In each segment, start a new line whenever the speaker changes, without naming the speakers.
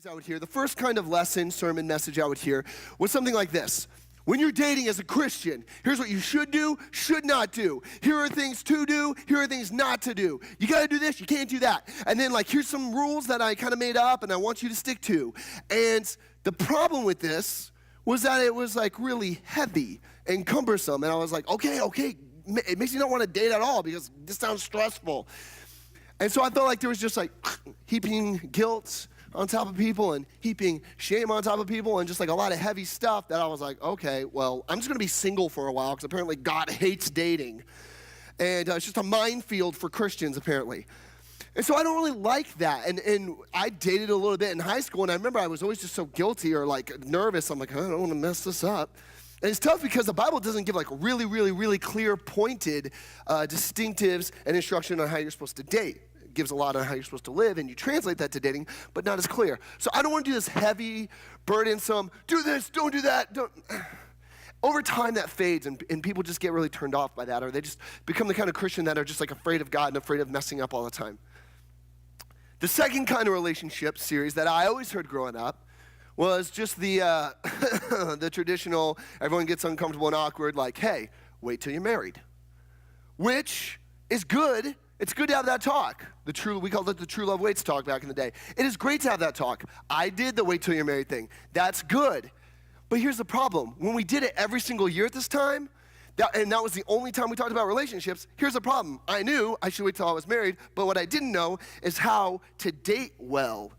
I would hear, the first kind of lesson, sermon, message I would hear was something like this. When you're dating as a Christian, here's what you should do, should not do. Here are things to do, here are things not to do. You gotta do this, you can't do that. And then here's some rules that I kind of made up and I want you to stick to. And the problem with this was that it was really heavy and cumbersome. And I was like, okay, it makes me not want to date at all because this sounds stressful. And so I felt like there was just heaping guilt on top of people and heaping shame on top of people and just a lot of heavy stuff that I was like, okay, well, I'm just going to be single for a while because apparently God hates dating. And it's just a minefield for Christians, apparently. And so I don't really like that. And I dated a little bit in high school, and I remember I was always just so guilty or nervous. I'm like, I don't want to mess this up. And it's tough because the Bible doesn't give really clear, pointed distinctives and instruction on how you're supposed to date. It gives a lot on how you're supposed to live, and you translate that to dating, but not as clear. So I don't want to do this heavy, burdensome, do this, don't do that, don't. Over time that fades, and people just get really turned off by that, or they just become the kind of Christian that are just afraid of God and afraid of messing up all the time. The second kind of relationship series that I always heard growing up was just the the traditional, everyone gets uncomfortable and awkward, hey, wait till you're married. Which is good. It's good to have that talk. We called it the true love waits talk back in the day. It is great to have that talk. I did the wait till you're married thing. That's good. But here's the problem. When we did it every single year at this time, and that was the only time we talked about relationships, here's the problem. I knew I should wait till I was married, but what I didn't know is how to date well.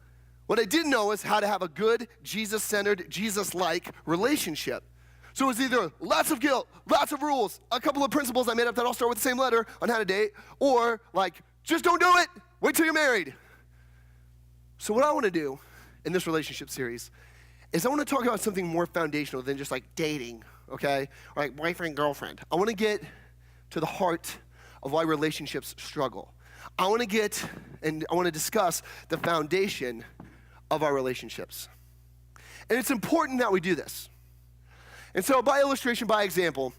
What I didn't know is how to have a good, Jesus-centered, Jesus-like relationship. So it was either lots of guilt, lots of rules, a couple of principles I made up that all start with the same letter on how to date, or just don't do it, wait till you're married. So what I want to do in this relationship series is I want to talk about something more foundational than just dating, okay? Or boyfriend, girlfriend. I want to get to the heart of why relationships struggle. I want to discuss the foundation of our relationships. And it's important that we do this. And so by illustration, by example,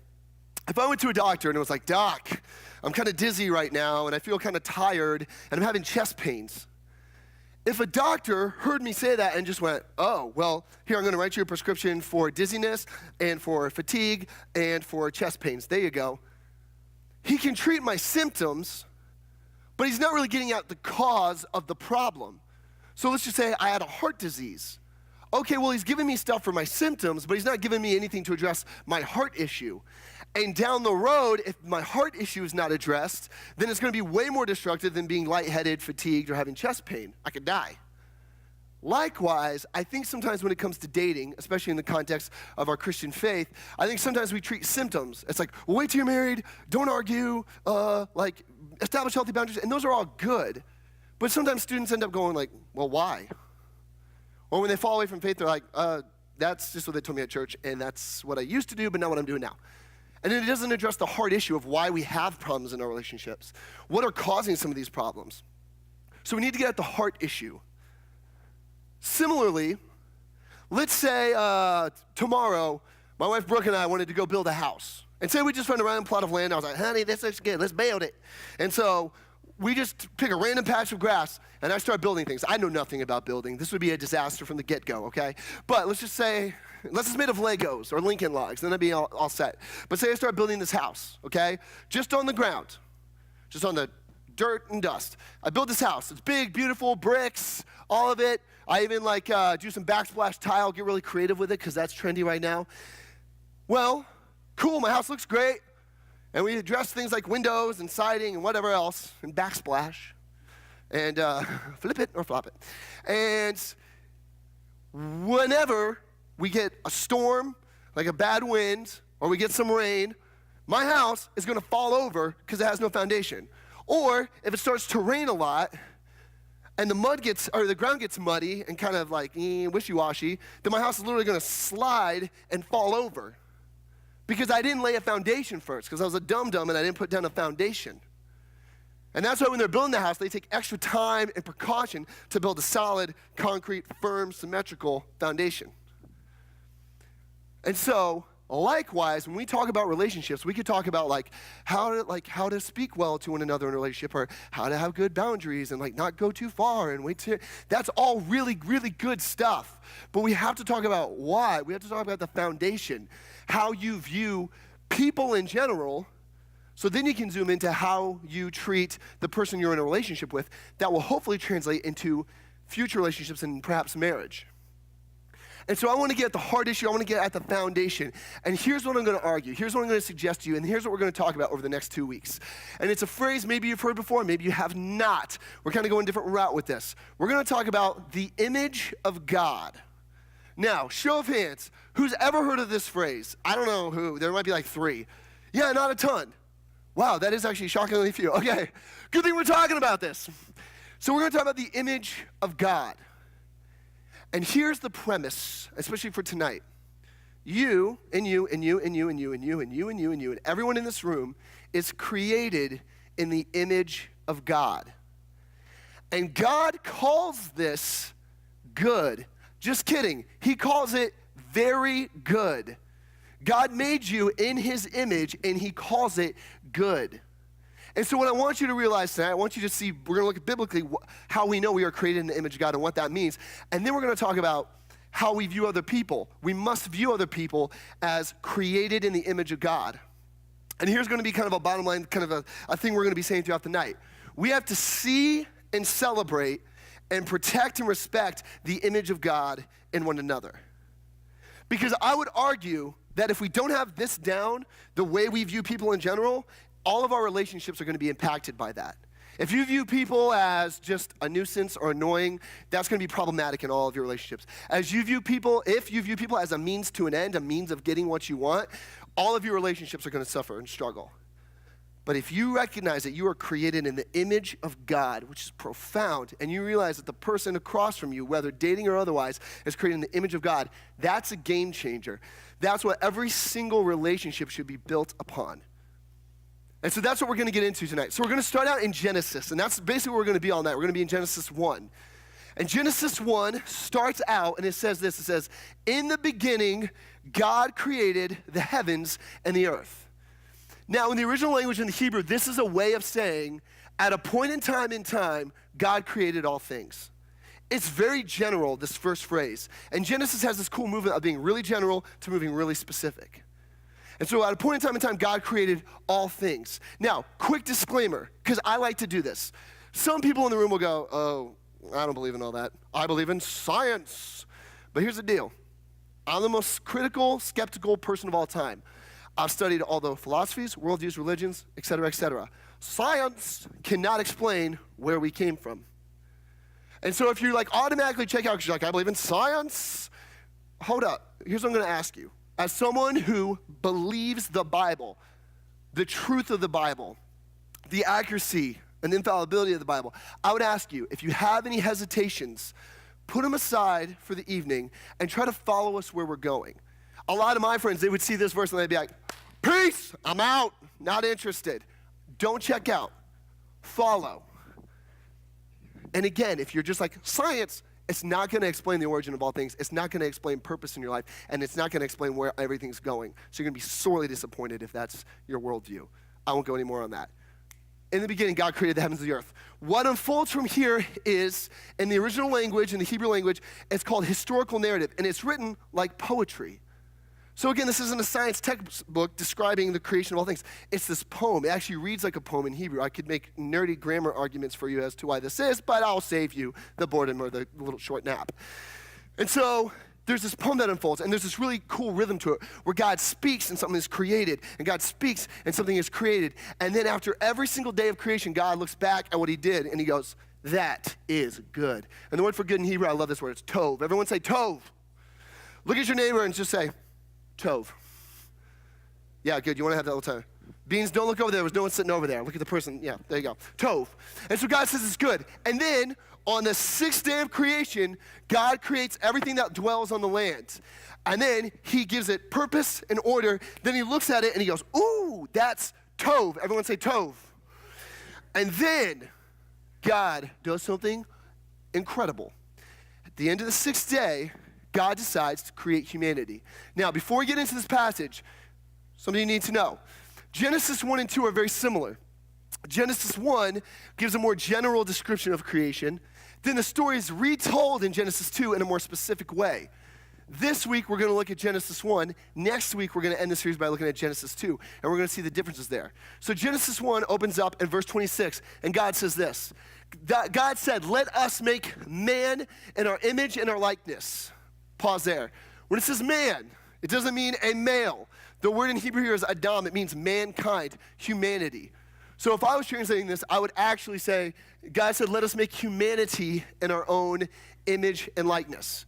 if I went to a doctor and it was Doc, I'm kind of dizzy right now and I feel kind of tired and I'm having chest pains. If a doctor heard me say that and just went, oh, well, here, I'm going to write you a prescription for dizziness and for fatigue and for chest pains. There you go. He can treat my symptoms, but he's not really getting at the cause of the problem. So let's just say I had a heart disease. Okay, well, he's giving me stuff for my symptoms, but he's not giving me anything to address my heart issue. And down the road, if my heart issue is not addressed, then it's going to be way more destructive than being lightheaded, fatigued, or having chest pain. I could die. Likewise, I think sometimes when it comes to dating, especially in the context of our Christian faith, I think sometimes we treat symptoms. It's well, wait till you're married, don't argue, establish healthy boundaries, and those are all good. But sometimes students end up going well, why? Or when they fall away from faith, they're that's just what they told me at church, and that's what I used to do, but not what I'm doing now. And then it doesn't address the hard issue of why we have problems in our relationships. What are causing some of these problems? So we need to get at the heart issue. Similarly, let's say tomorrow, my wife Brooke and I wanted to go build a house. And say we just found a random plot of land. I was like, honey, this looks good. Let's build it. And so we just pick a random patch of grass, and I start building things. I know nothing about building. This would be a disaster from the get-go, okay? But let's just say, unless it's made of Legos or Lincoln Logs, then that'd be all set. But say I start building this house, okay? Just on the ground, just on the dirt and dust. I build this house. It's big, beautiful, bricks, all of it. I even do some backsplash tile, get really creative with it because that's trendy right now. Well, cool, my house looks great. And we address things like windows and siding and whatever else, and backsplash, and flip it or flop it. And whenever we get a storm, like a bad wind, or we get some rain, my house is going to fall over because it has no foundation. Or if it starts to rain a lot, and the ground gets muddy and kind of wishy-washy, then my house is literally going to slide and fall over. Because I didn't lay a foundation first, because I was a dum-dum and I didn't put down a foundation. And that's why when they're building the house, they take extra time and precaution to build a solid, concrete, firm, symmetrical foundation. And so Likewise, when we talk about relationships, we could talk about how to speak well to one another in a relationship, or how to have good boundaries and not go too far and wait to. That's all really, really good stuff. But we have to talk about why. We have to talk about the foundation, how you view people in general. So then you can zoom into how you treat the person you're in a relationship with. That will hopefully translate into future relationships and perhaps marriage. And so I want to get at the heart issue. I want to get at the foundation. And here's what I'm going to argue. Here's what I'm going to suggest to you. And here's what we're going to talk about over the next 2 weeks. And it's a phrase maybe you've heard before, maybe you have not. We're kind of going a different route with this. We're going to talk about the image of God. Now, show of hands, who's ever heard of this phrase? I don't know who. There might be 3. Yeah, not a ton. Wow, that is actually shockingly few. Okay, good thing we're talking about this. So we're going to talk about the image of God. And here's the premise, especially for tonight. You, and you, and you, and you, and you, and you, and you, and you, and you, and everyone in this room is created in the image of God. And God calls this good. Just kidding. He calls it very good. God made you in his image, and he calls it good. And so what I want you to realize tonight, I want you to see, we're going to look at biblically how we know we are created in the image of God and what that means. And then we're going to talk about how we view other people. We must view other people as created in the image of God. And here's going to be kind of a bottom line, kind of a thing we're going to be saying throughout the night. We have to see and celebrate and protect and respect the image of God in one another. Because I would argue that if we don't have this down, the way we view people in general, all of our relationships are going to be impacted by that. If you view people as just a nuisance or annoying, that's going to be problematic in all of your relationships. If you view people as a means to an end, a means of getting what you want, all of your relationships are going to suffer and struggle. But if you recognize that you are created in the image of God, which is profound, and you realize that the person across from you, whether dating or otherwise, is created in the image of God, that's a game changer. That's what every single relationship should be built upon. And so that's what we're going to get into tonight. So we're going to start out in Genesis, and that's basically where we're going to be all night. We're going to be in Genesis 1. And Genesis 1 starts out, and it says this. It says, in the beginning, God created the heavens and the earth. Now, in the original language in the Hebrew, this is a way of saying, at a point in time, God created all things. It's very general, this first phrase. And Genesis has this cool movement of being really general to moving really specific. And so at a point in time, God created all things. Now, quick disclaimer, because I like to do this. Some people in the room will go, oh, I don't believe in all that. I believe in science. But here's the deal. I'm the most critical, skeptical person of all time. I've studied all the philosophies, worldviews, religions, et cetera, et cetera. Science cannot explain where we came from. And so if you automatically check out because you're I believe in science, hold up. Here's what I'm going to ask you. As someone who believes the Bible, the truth of the Bible, the accuracy and the infallibility of the Bible, I would ask you, if you have any hesitations, put them aside for the evening and try to follow us where we're going. A lot of my friends, they would see this verse and they'd be like, peace, I'm out, not interested. Don't check out, follow. And again, if you're just science, it's not going to explain the origin of all things. It's not going to explain purpose in your life, and it's not going to explain where everything's going. So you're going to be sorely disappointed if that's your worldview. I won't go any more on that. In the beginning, God created the heavens and the earth. What unfolds from here is, in the original language, in the Hebrew language, it's called historical narrative, and it's written like poetry. So again, this isn't a science textbook describing the creation of all things. It's this poem. It actually reads like a poem in Hebrew. I could make nerdy grammar arguments for you as to why this is, but I'll save you the boredom or the little short nap. And so there's this poem that unfolds, and there's this really cool rhythm to it where God speaks and something is created, and God speaks and something is created. And then after every single day of creation, God looks back at what he did, and he goes, that is good. And the word for good in Hebrew, I love this word, it's tov. Everyone say tov. Look at your neighbor and just say, tov. Yeah, good. You want to have that all the time. Beans, don't look over there. There was no one sitting over there. Look at the person. Yeah, there you go. Tov. And so God says it's good. And then on the sixth day of creation, God creates everything that dwells on the land. And then he gives it purpose and order. Then he looks at it and he goes, ooh, that's tov. Everyone say tov. And then God does something incredible. At the end of the sixth day, God decides to create humanity. Now, before we get into this passage, something you need to know. Genesis 1 and 2 are very similar. Genesis 1 gives a more general description of creation. Then the story is retold in Genesis 2 in a more specific way. This week, we're going to look at Genesis 1. Next week, we're going to end the series by looking at Genesis 2, and we're going to see the differences there. So Genesis 1 opens up in verse 26, and God says this. God said, let us make man in our image and our likeness. Pause there. When it says man, it doesn't mean a male. The word in Hebrew here is Adam. It means mankind, humanity. So if I was translating this, I would actually say, God said, let us make humanity in our own image and likeness.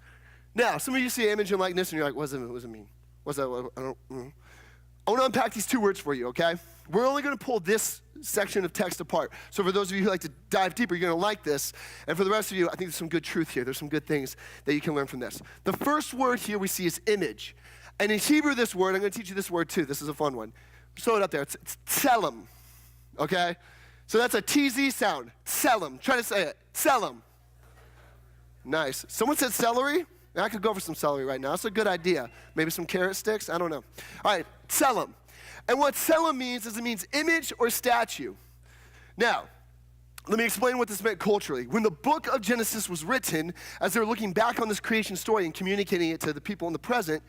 Now, some of you see image and likeness, and you're like, what does it mean? What's that? I want to unpack these two words for you, okay? We're only going to pull this section of text apart. So for those of you who like to dive deeper, you're going to like this. And for the rest of you, I think there's some good truth here. There's some good things that you can learn from this. The first word here we see is image. And in Hebrew, this word, I'm going to teach you this word too. This is a fun one. Show it up there. It's tselem, okay? So that's a TZ sound. Tselem. Try to say it. Tselem. Nice. Someone said celery? I could go for some celery right now. That's a good idea. Maybe some carrot sticks? I don't know. All right, tselem. And what tselem means is it means image or statue. Now, let me explain what this meant culturally. When the book of Genesis was written, as they were looking back on this creation story and communicating it to the people in the present,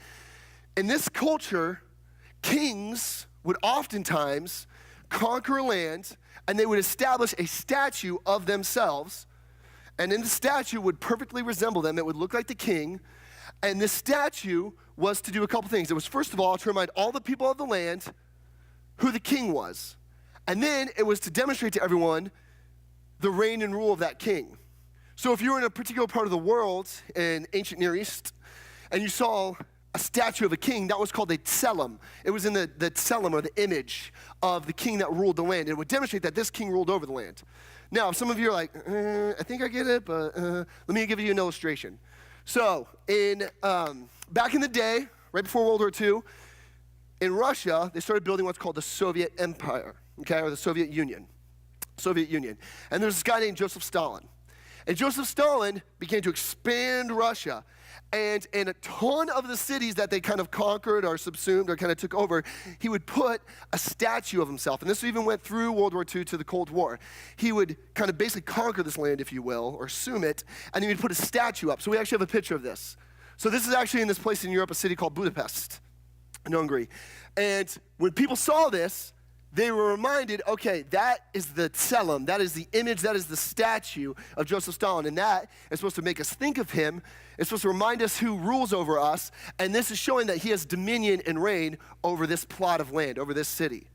in this culture, kings would oftentimes conquer a land, and they would establish a statue of themselves. And then the statue would perfectly resemble them. It would look like the king. And this statue was to do a couple things. It was, first of all, to remind all the people of the land who the king was. And then it was to demonstrate to everyone the reign and rule of that king. So if you were in a particular part of the world in ancient Near East, and you saw a statue of a king, that was called a tselem. It was in the tselem, or the image of the king that ruled the land. It would demonstrate that this king ruled over the land. Now, some of you are like, I think I get it, but let me give you an illustration. So, back in the day, right before World War II, in Russia, they started building what's called the Soviet Empire, okay, or the Soviet Union. And there's this guy named Joseph Stalin. And Joseph Stalin began to expand Russia. And in a ton of the cities that they kind of conquered or subsumed or kind of took over, he would put a statue of himself. And this even went through World War II to the Cold War. He would kind of basically conquer this land, if you will, or assume it, and he would put a statue up. So we actually have a picture of this. So this is actually in this place in Europe, a city called Budapest in Hungary. And when people saw this, they were reminded, okay, that is the tselem, that is the image, that is the statue of Joseph Stalin, and that is supposed to make us think of him. It's supposed to remind us who rules over us, and this is showing that he has dominion and reign over this plot of land, over this city.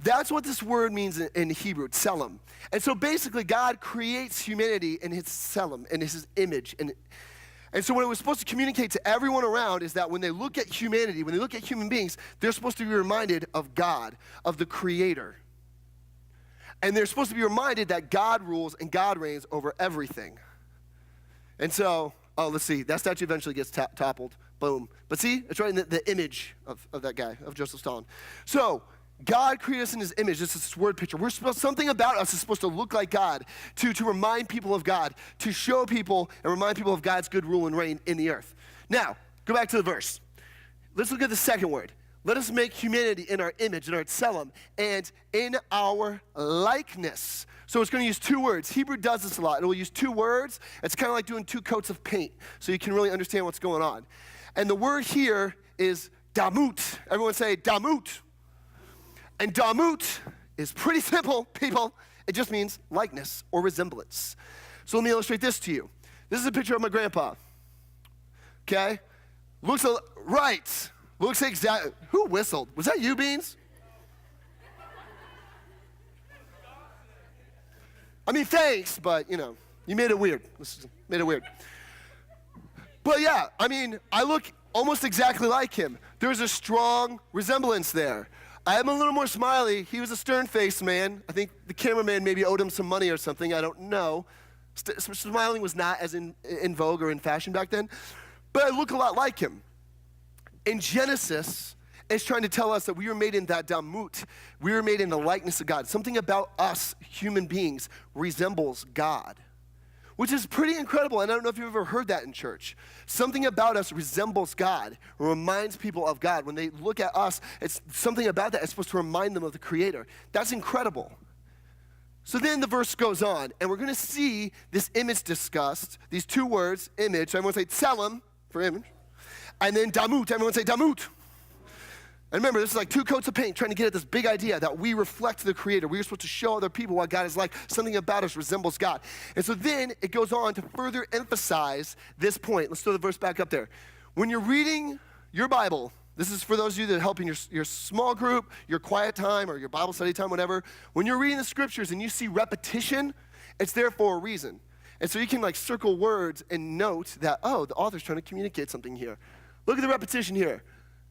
That's what this word means in Hebrew, tselem. And so basically, God creates humanity in his tselem, in his image. And so what it was supposed to communicate to everyone around is that when they look at humanity, when they look at human beings, they're supposed to be reminded of God, of the Creator. And they're supposed to be reminded that God rules and God reigns over everything. And so, let's see, that statue eventually gets toppled, boom. But see, it's right in the image of that guy, of Joseph Stalin. So, God created us in his image. This is this word picture. Something about us is supposed to look like God, to remind people of God, to show people and remind people of God's good rule and reign in the earth. Now, go back to the verse. Let's look at the second word. Let us make humanity in our image, in our tselem, and in our likeness. So it's going to use two words. Hebrew does this a lot. It will use two words. It's kind of like doing two coats of paint, so you can really understand what's going on. And the word here is damut. Everyone say damut. And damut is pretty simple, people. It just means likeness or resemblance. So let me illustrate this to you. This is a picture of my grandpa, okay? Looks right. Looks exactly. Who whistled? Was that you, Beans? I mean, thanks, but, you made it weird. Made it weird. But yeah, I mean, I look almost exactly like him. There's a strong resemblance there. I am a little more smiley. He was a stern-faced man. I think the cameraman maybe owed him some money or something. I don't know. Smiling was not as in vogue or in fashion back then. But I look a lot like him. In Genesis, it's trying to tell us that we were made in that damut. We were made in the likeness of God. Something about us, human beings, resembles God. which is pretty incredible. And I don't know if you've ever heard that in church. Something about us resembles God, or reminds people of God. When they look at us, it's something about that is supposed to remind them of the Creator. That's incredible. So then the verse goes on, and we're going to see this image discussed, these two words, image. Everyone say tselem for image, and then damut. Everyone say damut. And remember, this is like two coats of paint trying to get at this big idea that we reflect the Creator. We're supposed to show other people what God is like. Something about us resembles God. And so then it goes on to further emphasize this point. Let's throw the verse back up there. When you're reading your Bible, this is for those of you that help in your small group, your quiet time, or your Bible study time, whatever. When you're reading the scriptures and you see repetition, it's there for a reason. And so you can like circle words and note that, oh, the author's trying to communicate something here. Look at the repetition here.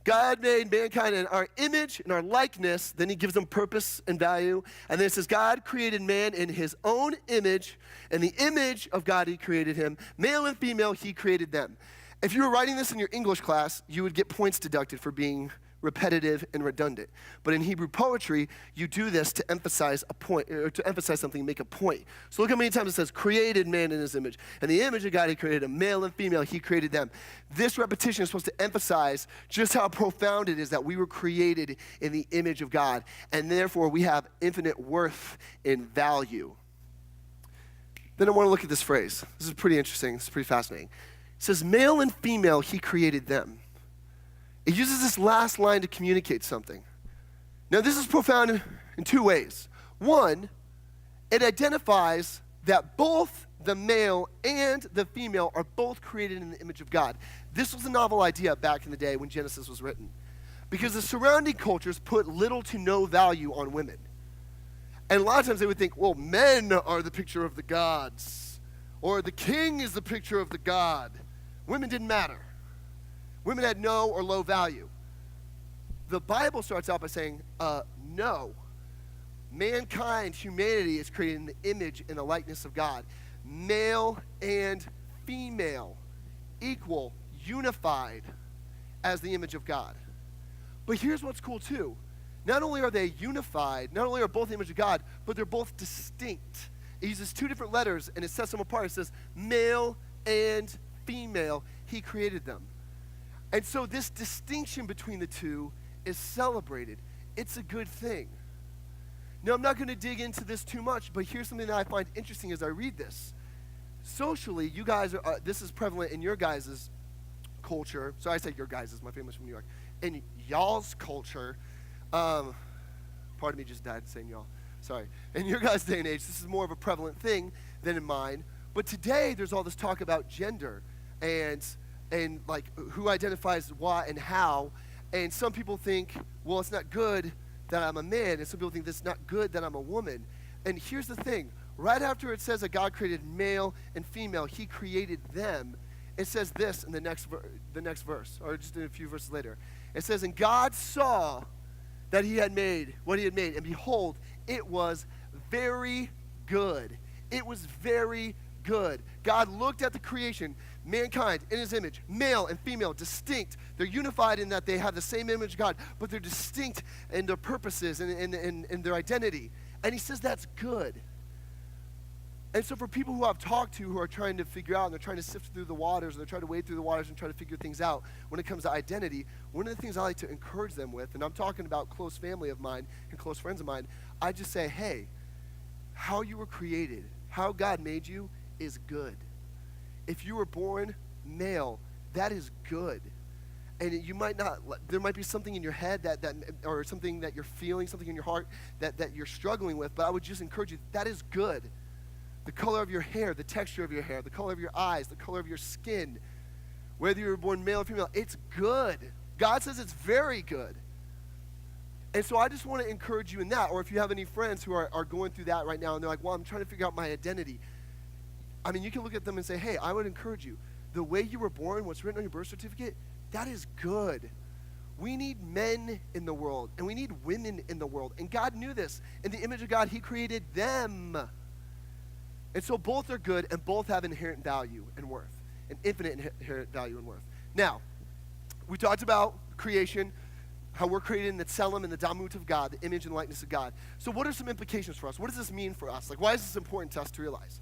God made mankind in our image and our likeness. Then he gives them purpose and value. And then it says, God created man in his own image. In the image of God, he created him. Male and female, he created them. If you were writing this in your English class, you would get points deducted for being repetitive and redundant. But in Hebrew poetry, you do this to emphasize a point, or to emphasize something, make a point. So look how many times it says, created man in his image. In the image of God, he created them. Male and female, he created them. This repetition is supposed to emphasize just how profound it is that we were created in the image of God. And therefore, we have infinite worth and value. Then I want to look at this phrase. This is pretty interesting. This is pretty fascinating. It says, male and female, he created them. It uses this last line to communicate something. Now, this is profound in two ways. One, it identifies that both the male and the female are both created in the image of God. This was a novel idea back in the day when Genesis was written, because the surrounding cultures put little to no value on women. And a lot of times they would think, well, men are the picture of the gods, or the king is the picture of the god. Women didn't matter. Women had no or low value. The Bible starts out by saying, no. Mankind, humanity, is created in the image and the likeness of God. Male and female, equal, unified as the image of God. But here's what's cool too. Not only are they unified, not only are both the image of God, but they're both distinct. It uses two different letters and it sets them apart. It says male and female, he created them. And so this distinction between the two is celebrated. It's a good thing. Now, I'm not going to dig into this too much, but here's something that I find interesting as I read this. Socially, you guys are, this is prevalent in your guys' culture. So I say your guys', my family's from New York. In y'all's culture, pardon me, just died saying y'all. Sorry. In your guys' day and age, this is more of a prevalent thing than in mine. But today, there's all this talk about gender and like who identifies what and how. And some people think, well, it's not good that I'm a man. And some people think it's not good that I'm a woman. And here's the thing. Right after it says that God created male and female, he created them, it says this in the next verse, or just in a few verses later. It says, and God saw that he had made what he had made, and behold, it was very good. It was very good. God looked at the creation, mankind in his image, male and female, distinct. They're unified in that they have the same image of God, but they're distinct in their purposes and in their identity. And he says that's good. And so for people who I've talked to who are trying to figure out, and they're trying to sift through the waters, and they're trying to wade through the waters and try to figure things out when it comes to identity, one of the things I like to encourage them with, and I'm talking about close family of mine and close friends of mine, I just say, hey, how you were created, how God made you is good. If you were born male, that is good. And you might not, there might be something in your head that or something that you're feeling, something in your heart that you're struggling with, but I would just encourage you, that is good. The color of your hair, the texture of your hair, the color of your eyes, the color of your skin, whether you were born male or female, it's good. God says it's very good. And so I just want to encourage you in that, or if you have any friends who are going through that right now and they're like, well, I'm trying to figure out my identity. I mean, you can look at them and say, hey, I would encourage you. The way you were born, what's written on your birth certificate, that is good. We need men in the world, and we need women in the world. And God knew this. In the image of God, he created them. And so both are good, and both have inherent value and worth, an infinite inherent value and worth. Now, we talked about creation, how we're created in the tselem and the damut of God, the image and likeness of God. So what are some implications for us? What does this mean for us? Like, why is this important to us to realize?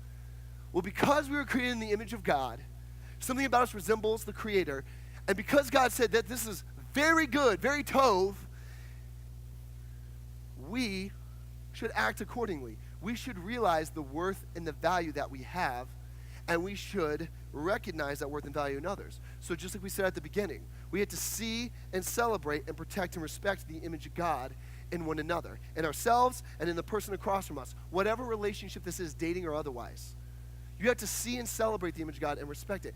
Well, because we were created in the image of God, something about us resembles the Creator, and because God said that this is very good, very tov, we should act accordingly. We should realize the worth and the value that we have, and we should recognize that worth and value in others. So just like we said at the beginning, we have to see and celebrate and protect and respect the image of God in one another, in ourselves and in the person across from us, whatever relationship this is, dating or otherwise. You have to see and celebrate the image of God and respect it.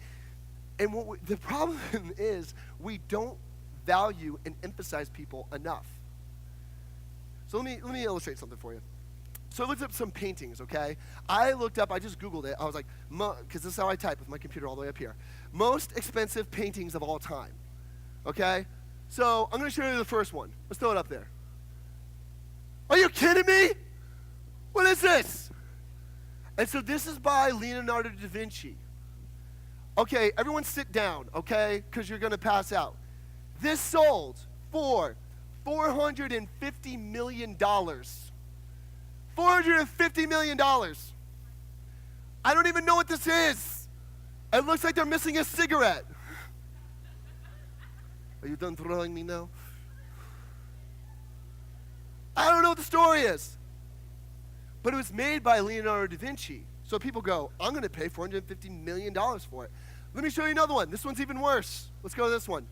And the problem is we don't value and emphasize people enough. So let me illustrate something for you. So I looked up some paintings, okay? I just Googled it. I was like, because this is how I type with my computer all the way up here. Most expensive paintings of all time, okay? So I'm going to show you the first one. Let's throw it up there. Are you kidding me? What is this? And so this is by Leonardo da Vinci. Okay, everyone sit down, okay? Because you're going to pass out. This sold for $450 million. $450 million. I don't even know what this is. It looks like they're missing a cigarette. Are you done throwing me now? I don't know what the story is. But it was made by Leonardo da Vinci. So people go, I'm going to pay $450 million for it. Let me show you another one. This one's even worse. Let's go to this one.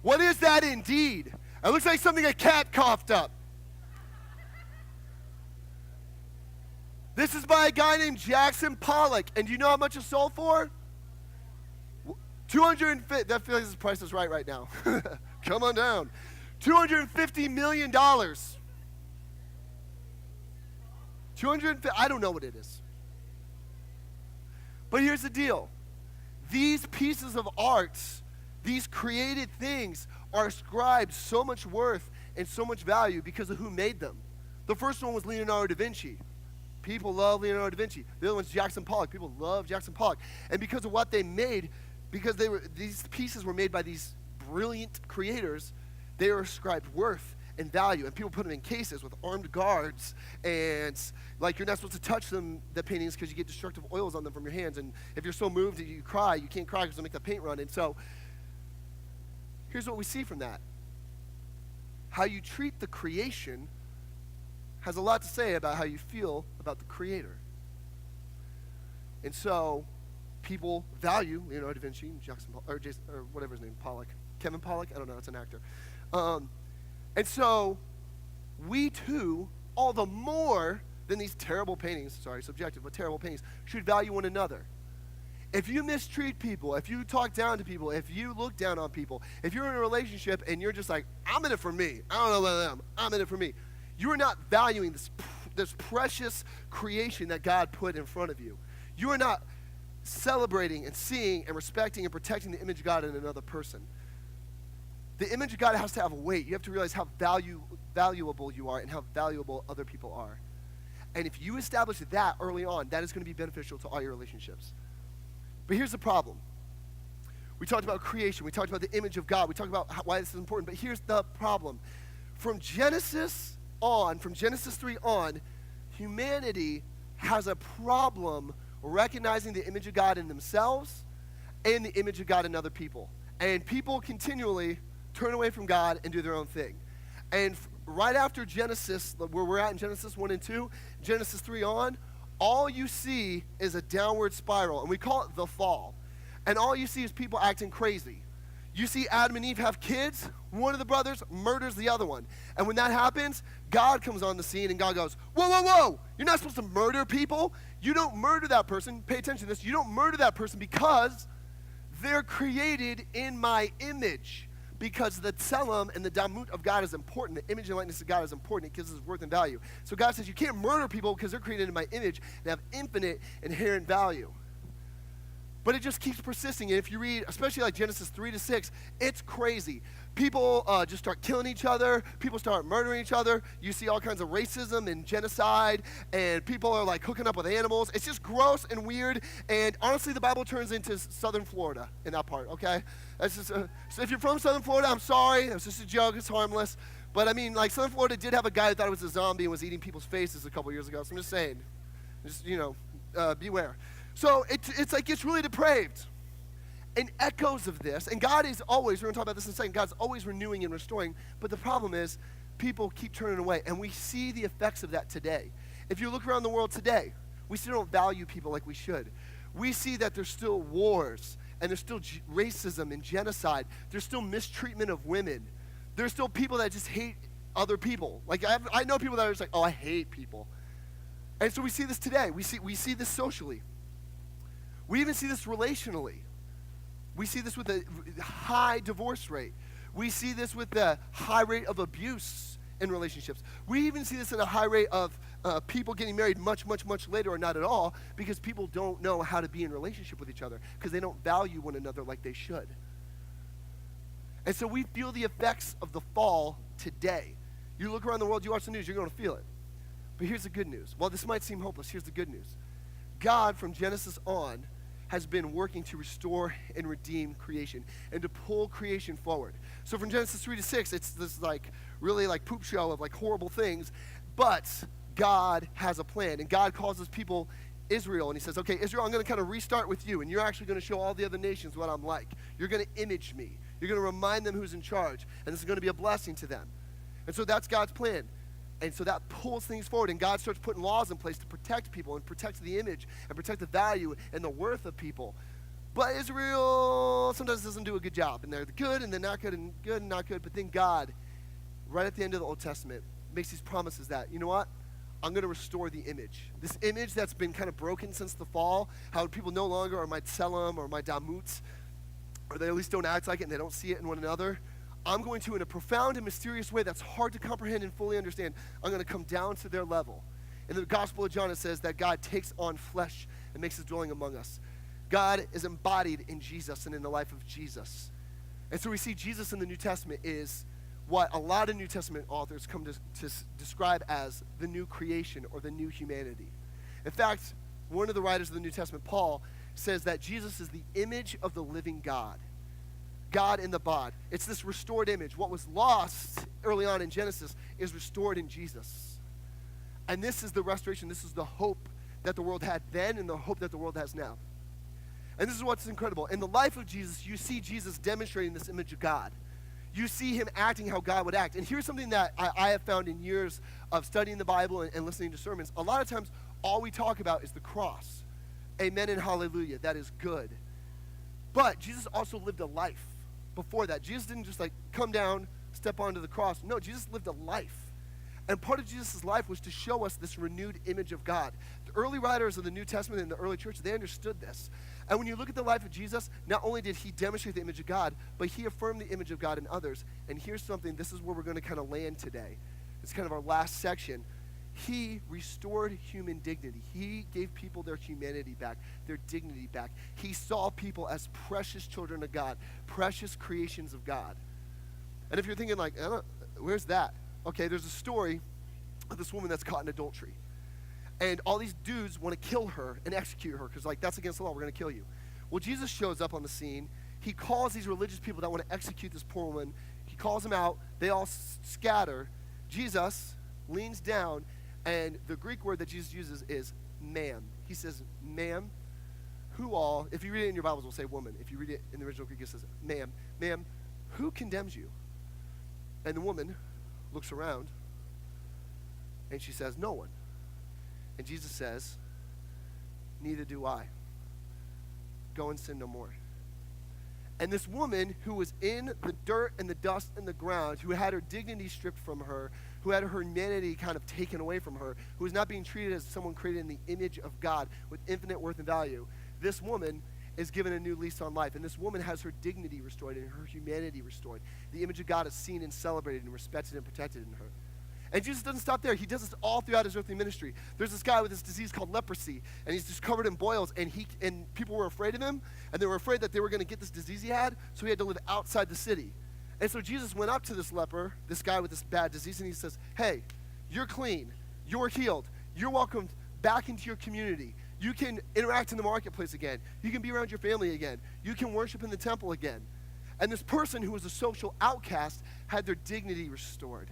What is that indeed? It looks like something a cat coughed up. This is by a guy named Jackson Pollock. And do you know how much it sold for? 250. That feels like the price is right now. Come on down. $250 million. 250. I don't know what it is. But here's the deal. These pieces of art, these created things, are ascribed so much worth and so much value because of who made them. The first one was Leonardo da Vinci. People love Leonardo da Vinci. The other one's Jackson Pollock. People love Jackson Pollock. And because of what they made, because these pieces were made by these brilliant creators, they are ascribed worth and value. And people put them in cases with armed guards, and like you're not supposed to touch them, the paintings, because you get destructive oils on them from your hands. And if you're so moved that you cry, you can't cry because it'll make the paint run. And so here's what we see from that. How you treat the creation has a lot to say about how you feel about the Creator. And so people value Leonardo da Vinci, Jackson, or whatever his name, Pollock. Kevin Pollock? I don't know, it's an actor. And so we too, all the more than these terrible paintings, sorry, subjective, but terrible paintings, should value one another. If you mistreat people, if you talk down to people, if you look down on people, if you're in a relationship and you're just like, I'm in it for me, I don't know about them, I'm in it for me, you are not valuing this precious creation that God put in front of you. You are not celebrating and seeing and respecting and protecting the image of God in another person. The image of God has to have a weight. You have to realize how valuable you are and how valuable other people are. And if you establish that early on, that is going to be beneficial to all your relationships. But here's the problem. We talked about creation. We talked about the image of God. We talked about why this is important. But here's the problem. From Genesis 3 on, humanity has a problem recognizing the image of God in themselves and the image of God in other people. And people continually turn away from God and do their own thing. And right after Genesis, where we're at in Genesis 1 and 2, Genesis 3 on, all you see is a downward spiral. And we call it the fall. And all you see is people acting crazy. You see Adam and Eve have kids. One of the brothers murders the other one. And when that happens, God comes on the scene and God goes, whoa, whoa, whoa. You're not supposed to murder people. You don't murder that person. Pay attention to this. You don't murder that person because they're created in my image. Because the tselem and the damut of God is important. The image and likeness of God is important. It gives us worth and value. So God says you can't murder people because they're created in my image and have infinite inherent value. But it just keeps persisting. And if you read, especially like Genesis 3 to 6, it's crazy. People just start killing each other. People start murdering each other. You see all kinds of racism and genocide. And people are like hooking up with animals. It's just gross and weird. And honestly, the Bible turns into southern Florida in that part, okay? That's just, so if you're from southern Florida, I'm sorry. It's just a joke. It's harmless. But I mean, like, Southern Florida did have a guy who thought it was a zombie and was eating people's faces a couple years ago. So I'm just saying, beware. So it's like, it's really depraved. And echoes of this, and God is always, we're going to talk about this in a second, God's always renewing and restoring, but the problem is people keep turning away, and we see the effects of that today. If you look around the world today, we still don't value people like we should. We see that there's still wars, and there's still racism and genocide. There's still mistreatment of women. There's still people that just hate other people. Like, I know people that are just like, oh, I hate people. And so we see this today. We see this socially. We even see this relationally. We see this with a high divorce rate. We see this with the high rate of abuse in relationships. We even see this in a high rate of people getting married much, much, much later or not at all, because people don't know how to be in relationship with each other because they don't value one another like they should. And so we feel the effects of the fall today. You look around the world, you watch the news, you're going to feel it. But here's the good news. While this might seem hopeless, here's the good news. God, from Genesis on, has been working to restore and redeem creation and to pull creation forward. So from Genesis 3 to 6, it's this like really like poop show of like horrible things, but God has a plan, and God calls his people Israel, and he says, okay, Israel, I'm going to kind of restart with you, and you're actually going to show all the other nations what I'm like. You're going to image me. You're going to remind them who's in charge, and this is going to be a blessing to them. And so that's God's plan. And so that pulls things forward, and God starts putting laws in place to protect people and protect the image and protect the value and the worth of people. But Israel sometimes doesn't do a good job, and they're good and they're not good and not good. But then God, right at the end of the Old Testament, makes these promises that, you know what? I'm going to restore the image. This image that's been kind of broken since the fall, how people no longer are my tselem or my damut, or they at least don't act like it and they don't see it in one another. I'm going to, in a profound and mysterious way that's hard to comprehend and fully understand, I'm going to come down to their level. In the Gospel of John, it says that God takes on flesh and makes his dwelling among us. God is embodied in Jesus and in the life of Jesus. And so we see Jesus in the New Testament is what a lot of New Testament authors come to describe as the new creation or the new humanity. In fact, one of the writers of the New Testament, Paul, says that Jesus is the image of the living God. God in the bod. It's this restored image. What was lost early on in Genesis is restored in Jesus. And this is the restoration. This is the hope that the world had then and the hope that the world has now. And this is what's incredible. In the life of Jesus, you see Jesus demonstrating this image of God. You see him acting how God would act. And here's something that I have found in years of studying the Bible and listening to sermons. A lot of times, all we talk about is the cross. Amen and hallelujah. That is good. But Jesus also lived a life before that. Jesus didn't just like come down, step onto the cross. No, Jesus lived a life. And part of Jesus' life was to show us this renewed image of God. The early writers of the New Testament and the early church, they understood this. And when you look at the life of Jesus, not only did he demonstrate the image of God, but he affirmed the image of God in others. And here's something, this is where we're going to kind of land today. It's kind of our last section. He restored human dignity. He gave people their humanity back, their dignity back. He saw people as precious children of God, precious creations of God. And if you're thinking like, where's that? Okay, there's a story of this woman that's caught in adultery. And all these dudes want to kill her and execute her because like, that's against the law. We're going to kill you. Well, Jesus shows up on the scene. He calls these religious people that want to execute this poor woman. He calls them out. They all scatter. Jesus leans down, and the Greek word that Jesus uses is ma'am. He says, ma'am, who all, if you read it in your Bibles, we'll say woman. If you read it in the original Greek, it says, ma'am, who condemns you? And the woman looks around, and she says, no one. And Jesus says, neither do I. Go and sin no more. And this woman who was in the dirt and the dust and the ground, who had her dignity stripped from her, who had her humanity kind of taken away from her, who was not being treated as someone created in the image of God with infinite worth and value, this woman is given a new lease on life. And this woman has her dignity restored and her humanity restored. The image of God is seen and celebrated and respected and protected in her. And Jesus doesn't stop there. He does this all throughout his earthly ministry. There's this guy with this disease called leprosy, and he's just covered in boils, and people were afraid of him, and they were afraid that they were going to get this disease he had, so he had to live outside the city. And so Jesus went up to this leper, this guy with this bad disease, and he says, hey, you're clean, you're healed, you're welcomed back into your community. You can interact in the marketplace again. You can be around your family again. You can worship in the temple again. And this person who was a social outcast had their dignity restored.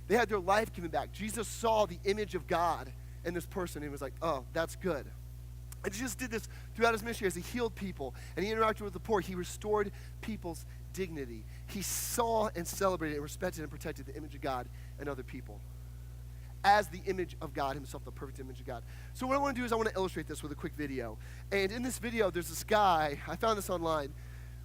They had their life given back. Jesus saw the image of God in this person and he was like, oh, that's good. And Jesus did this throughout his ministry as he healed people and he interacted with the poor. He restored people's dignity. He saw and celebrated and respected and protected the image of God and other people as the image of God himself, the perfect image of God. So what I want to do is I want to illustrate this with a quick video. And in this video, there's this guy, I found this online.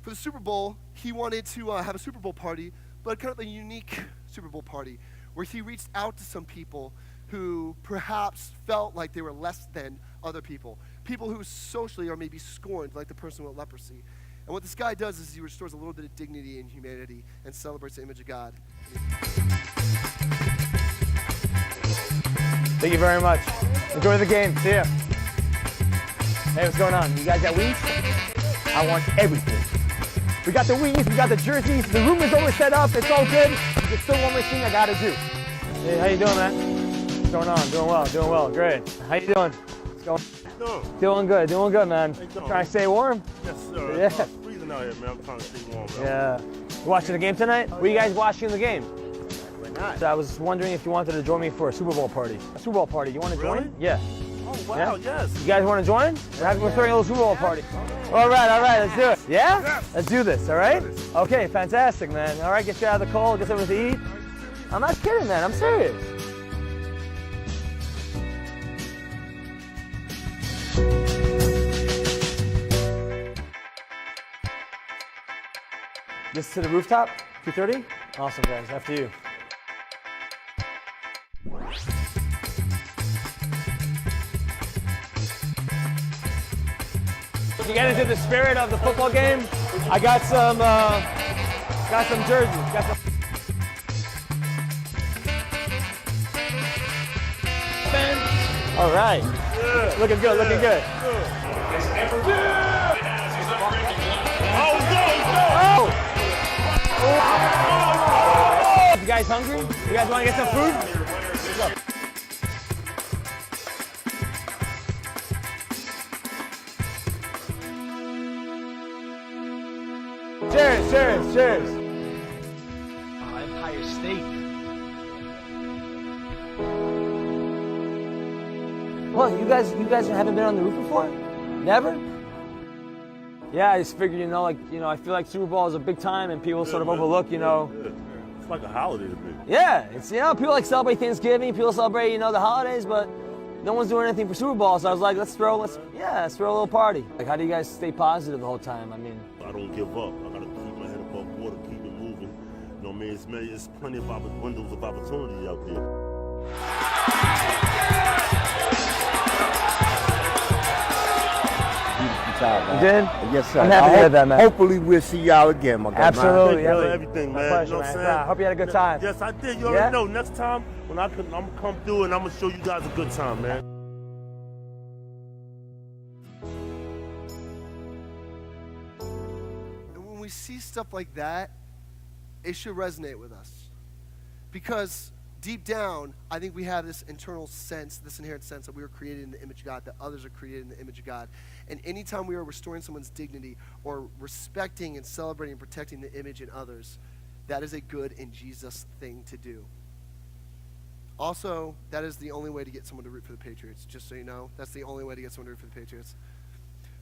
For the Super Bowl, he wanted to have a Super Bowl party, but kind of a unique Super Bowl party where he reached out to some people who perhaps felt like they were less than other people. People who socially are maybe scorned, like the person with leprosy. And what this guy does is he restores a little bit of dignity and humanity and celebrates the image of God.
Thank you very much. Enjoy the game. See ya. Hey, what's going on? You guys got wings? I want everything. We got the wings, we got the jerseys, the room is always set up, it's all good. There's still one more thing I gotta do. Hey, how you doing, man? What's going on? Doing well, great. How you doing? What's going? Doing good, man. Trying to stay warm?
Yes, sir.
Yeah.
It's freezing out here, man. I'm trying to stay warm, man.
Yeah. You watching the game tonight? Were you guys watching the game?
We're not.
So I was wondering if you wanted to join me for a Super Bowl party. A Super Bowl party, you want to join? Yeah.
Oh, wow,
Yeah?
yes.
You guys want to join? We're throwing a little Super Bowl party. All right, let's do it. Yeah?
Yes.
Let's do this, all right? Okay, fantastic, man. All right, get you out of the cold, get something to eat. I'm not kidding, man. I'm serious. This to the rooftop? 2:30? Awesome, guys. After you. To get into the spirit of the football game, I got some jerseys. All right.
Yeah.
Looking good. Oh! You guys hungry? You guys want to get some food? What's up? Cheers.
Empire State.
Well, you guys haven't been on the roof before? Never? Yeah, I just figured, I feel like Super Bowl is a big time and people sort of overlook,
Yeah. It's like a holiday to me.
Yeah, it's, people like celebrate Thanksgiving, people celebrate, the holidays, but no one's doing anything for Super Bowl, so I was like, let's throw a little party. Like, how do you guys stay positive the whole time? I mean,
I don't give up. I gotta keep my head above water, keep it moving. You know what I mean? It's plenty of windows of opportunity out there.
you did?
Yes, sir.
I'm happy to hear that, man.
Hopefully we'll see y'all again, my guy.
Absolutely.
Thank you for everything, man.
pleasure,
You know what I'm
man.
saying?
I hope you had a good time.
Yes, I did. You
Yeah?
already know. Next time, when I'm gonna come through and I'm gonna show you guys a good time, man.
And when we see stuff like that, it should resonate with us. Because deep down, I think we have this internal sense, this inherent sense that we were created in the image of God, that others are created in the image of God. And anytime we are restoring someone's dignity or respecting and celebrating and protecting the image in others, that is a good and Jesus thing to do. Also, that is the only way to get someone to root for the Patriots, just so you know. That's the only way to get someone to root for the Patriots.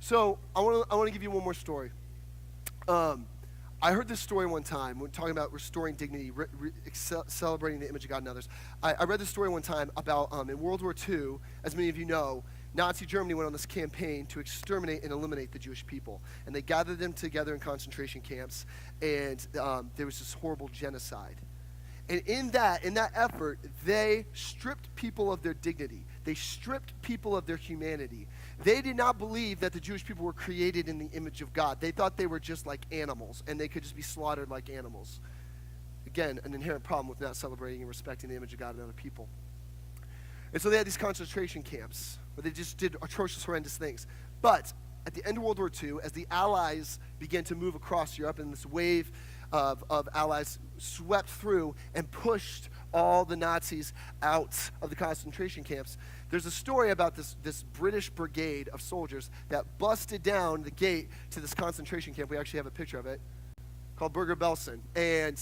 So I want to give you one more story. I heard this story one time. We're talking about restoring dignity, celebrating the image of God in others. I read this story one time about in World War II, as many of you know, Nazi Germany went on this campaign to exterminate and eliminate the Jewish people. And they gathered them together in concentration camps, and there was this horrible genocide. And in that effort, they stripped people of their dignity. They stripped people of their humanity. They did not believe that the Jewish people were created in the image of God. They thought they were just like animals, and they could just be slaughtered like animals. Again, an inherent problem with not celebrating and respecting the image of God in other people. And so they had these concentration camps where they just did atrocious, horrendous things. But at the end of World War II, as the Allies began to move across Europe, and this wave of Allies swept through and pushed all the Nazis out of the concentration camps, there's a story about this British brigade of soldiers that busted down the gate to this concentration camp. We actually have a picture of it, called Bergen-Belsen. And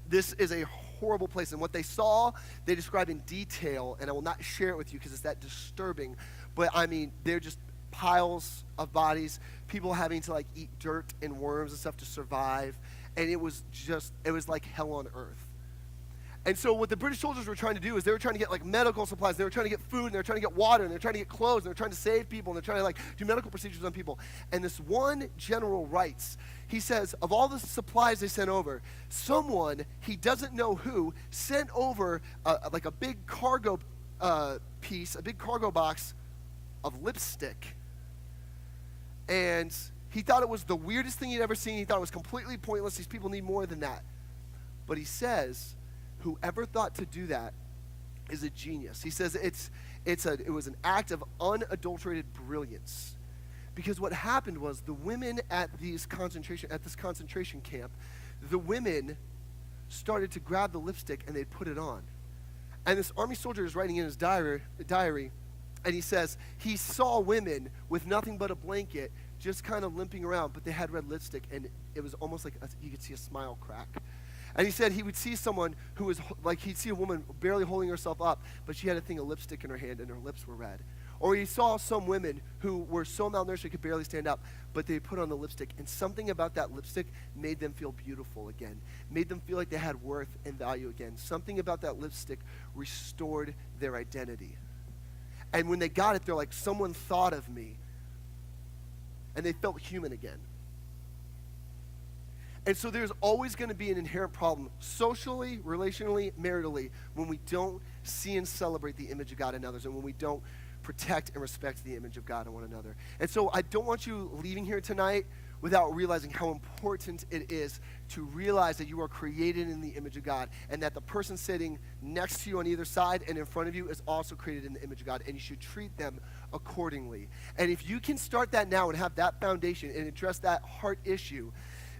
this is a horrible place. And what they saw, they describe in detail, and I will not share it with you because it's that disturbing. But I mean, they're just piles of bodies, people having to like eat dirt and worms and stuff to survive. And it was like hell on earth. And so what the British soldiers were trying to do is they were trying to get like medical supplies, they were trying to get food, and they were trying to get water, and they were trying to get clothes, and they were trying to save people, and they're trying to like do medical procedures on people. And this one general writes, he says, of all the supplies they sent over, someone, he doesn't know who, sent over like a big cargo piece, a big cargo box of lipstick. And he thought it was the weirdest thing he'd ever seen. He thought it was completely pointless. These people need more than that. But he says, whoever thought to do that is a genius. He says it was an act of unadulterated brilliance. Because what happened was the women at this concentration camp, the women started to grab the lipstick and they'd put it on. And this army soldier is writing in his diary, and he says he saw women with nothing but a blanket just kind of limping around, but they had red lipstick, and it was almost like you could see a smile crack. And he said he would see someone who was like, he'd see a woman barely holding herself up, but she had a thing of lipstick in her hand and her lips were red. Or he saw some women who were so malnourished they could barely stand up, but they put on the lipstick, and something about that lipstick made them feel beautiful again, made them feel like they had worth and value again. Something about that lipstick restored their identity. And when they got it, they're like, someone thought of me. And they felt human again. And so there's always going to be an inherent problem, socially, relationally, maritally, when we don't see and celebrate the image of God in others, and when we don't protect and respect the image of God in one another. And so I don't want you leaving here tonight without realizing how important it is to realize that you are created in the image of God, and that the person sitting next to you on either side and in front of you is also created in the image of God, and you should treat them accordingly. And if you can start that now and have that foundation and address that heart issue,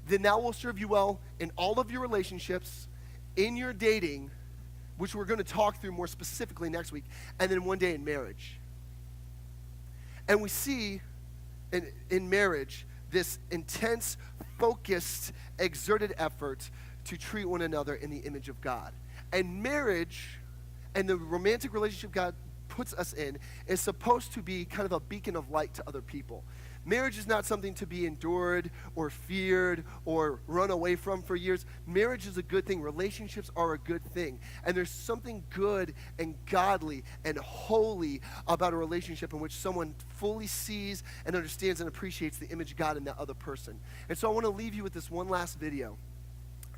then that will serve you well in all of your relationships, in your dating, which we're going to talk through more specifically next week, and then one day in marriage. And we see in marriage this intense, focused, exerted effort to treat one another in the image of God. And marriage and the romantic relationship God puts us in is supposed to be kind of a beacon of light to other people. Marriage is not something to be endured or feared or run away from for years. Marriage is a good thing. Relationships are a good thing. And there's something good and godly and holy about a relationship in which someone fully sees and understands and appreciates the image of God in that other person. And so I want to leave you with this one last video.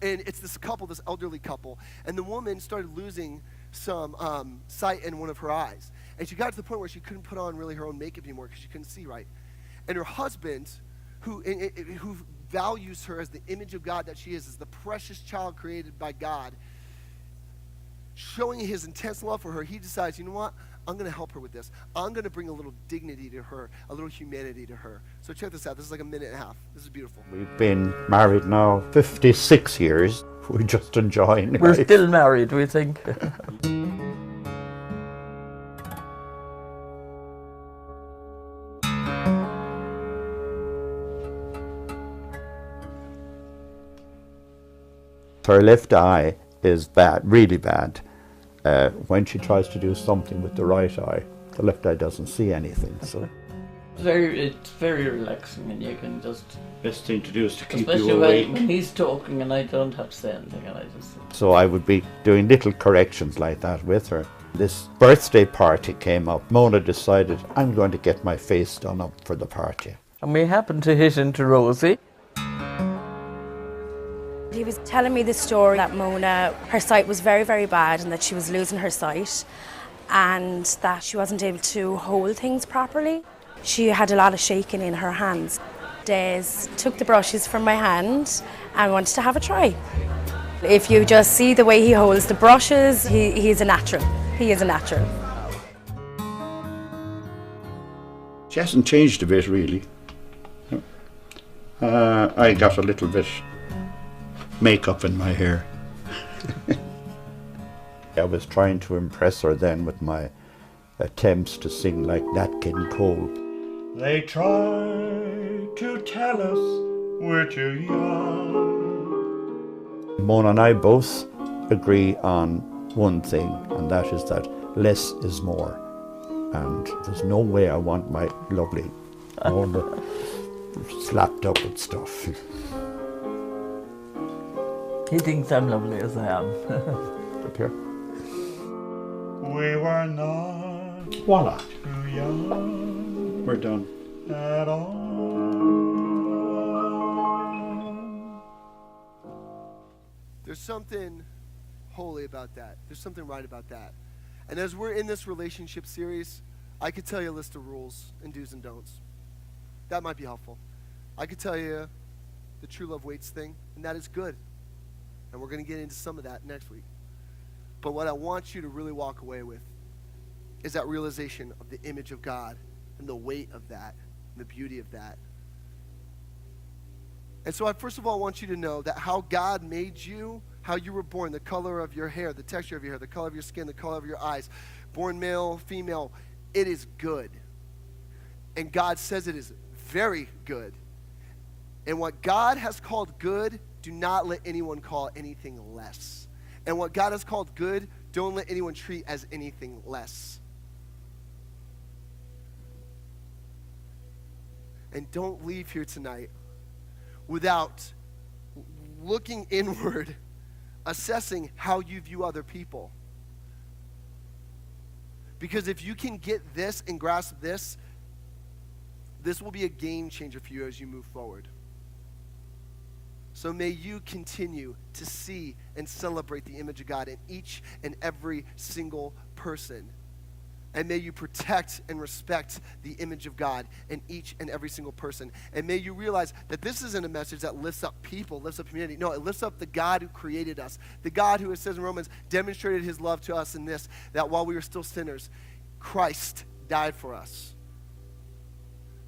And it's this couple, this elderly couple. And the woman started losing some sight in one of her eyes. And she got to the point where she couldn't put on really her own makeup anymore because she couldn't see right. And her husband, who values her as the image of God that she is the precious child created by God, showing his intense love for her, he decides, you know what? I'm going to help her with this. I'm going to bring a little dignity to her, a little humanity to her. So check this out. This is like a minute and a half. This is beautiful.
We've been married now 56 years. We're just enjoying
We're
life.
still married, we think.
Her left eye is bad, really bad. When she tries to do something with the right eye, the left eye doesn't see anything. So
It's very relaxing, and you can just,
best thing to do is to keep
especially
you awake.
when he's talking and I don't have to say anything, and I just.
So I would be doing little corrections like that with her. This birthday party came up. Mona decided, I'm going to get my face done up for the party.
And we happened to hit into Rosie.
He was telling me the story that Mona, her sight was very, very bad and that she was losing her sight and that she wasn't able to hold things properly. She had a lot of shaking in her hands. Des took the brushes from my hand and wanted to have a try. If you just see the way he holds the brushes, he's a natural. He is a natural.
She hasn't changed a bit, really. I got a little bit makeup in my hair. I was trying to impress her then with my attempts to sing like Nat King Cole. They try to tell us we're too young. Mona and I both agree on one thing, and that is that less is more. And there's no way I want my lovely Mona slapped up with stuff.
He thinks I'm lovely as I am.
Up here.
We were not
Voila.
too young
We're done.
at all.
There's something holy about that. There's something right about that. And as we're in this relationship series, I could tell you a list of rules and do's and don'ts. That might be helpful. I could tell you the true love waits thing, and that is good. And we're going to get into some of that next week. But what I want you to really walk away with is that realization of the image of God and the weight of that and the beauty of that. And so I first of all want you to know that how God made you, how you were born, the color of your hair, the texture of your hair, the color of your skin, the color of your eyes, born male, female, it is good. And God says it is very good. And what God has called good, do not let anyone call anything less. And what God has called good, don't let anyone treat as anything less. And don't leave here tonight without looking inward, assessing how you view other people. Because if you can get this and grasp this, this will be a game changer for you as you move forward. So may you continue to see and celebrate the image of God in each and every single person. And may you protect and respect the image of God in each and every single person. And may you realize that this isn't a message that lifts up people, lifts up humanity. No, it lifts up the God who created us. The God who, it says in Romans, demonstrated his love to us in this, that while we were still sinners, Christ died for us.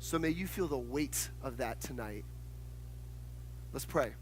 So may you feel the weight of that tonight. Let's pray.